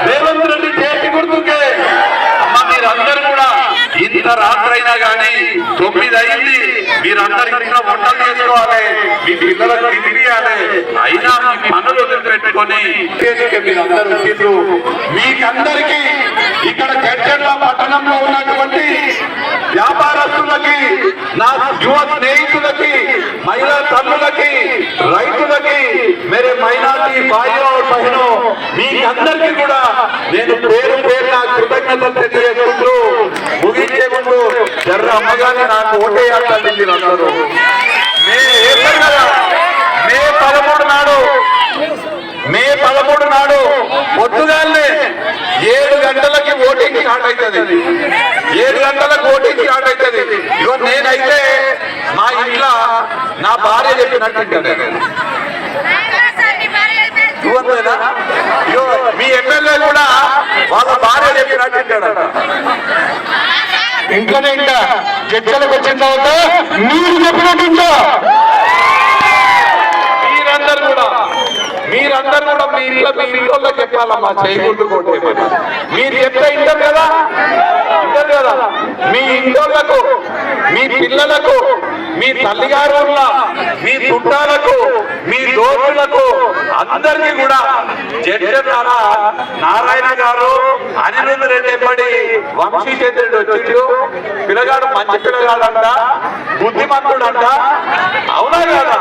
రేవంత్ రెడ్డి చేతి గుర్తుకే. అమ్మ మీరందరూ కూడా ఇంత రాత్రైనా కానీ 9 అయింది, మీరందరూ ఇంట్లో వంటలు చేసుకోవాలి, మీ పిల్లలకు తిరిగియాలి, అయినా మీ పనులు వదిలిపెట్టుకొని మీరందరూ వచ్చిండ్రు. మీకందరికీ ఇక్కడ జడ్చర్ల పట్టణంలో ఉన్నటువంటి వ్యాపారస్తులకి, నా యువ స్నేహితులకి, మహిళా తల్లులకి, రైతులకి, मेरे మైనారిటీ భాయ్యో బహనో మీకందరికీ కూడా నేను పేరు పేరున కృతజ్ఞతలు తెలియజేసుకుంటూ ముగించే ముందు జర్ర అమ్మగానే నాకు ఓటేయాలండి మీరందరూ. మే 13 నాడు పొద్దుగానే 7 గంటలకి ఓటింగ్ స్టార్ట్ అవుతుంది. 7 గంటలకు ఓటింగ్ స్టార్ట్ అవుతుంది. ఇగో నేనైతే మా ఇంట్లో నా భార్య చెప్పినట్టు మీ ఎమ్మెల్యే కూడా వాళ్ళ భార్య చెప్పినట్టు ఇంట్లోనే ఇంకా చర్చలకు వచ్చిన తర్వాత మీరు చెప్పినట్టు మీరందరూ కూడా మీ ఇంట్లో చెప్పాలమ్మా, చేయకుంటుకోండి. మీరు చెప్తే ఇంటారు కదా, మీ ఇంట్లోలకు, మీ పిల్లలకు, మీ తల్లిగారు, మీ చుట్టాలకు, మీ దోస్తులకు అందరికీ కూడా జడ్చర్ల నారాయణ గారు, అనిరుద్ధ రెడ్డి ఎంబడి వంశీచంద్రుడు వచ్చిండు. పిల్లగాడు మంచి పిల్లగాడంట, బుద్ధిమంతుడంట, అవునా కదా?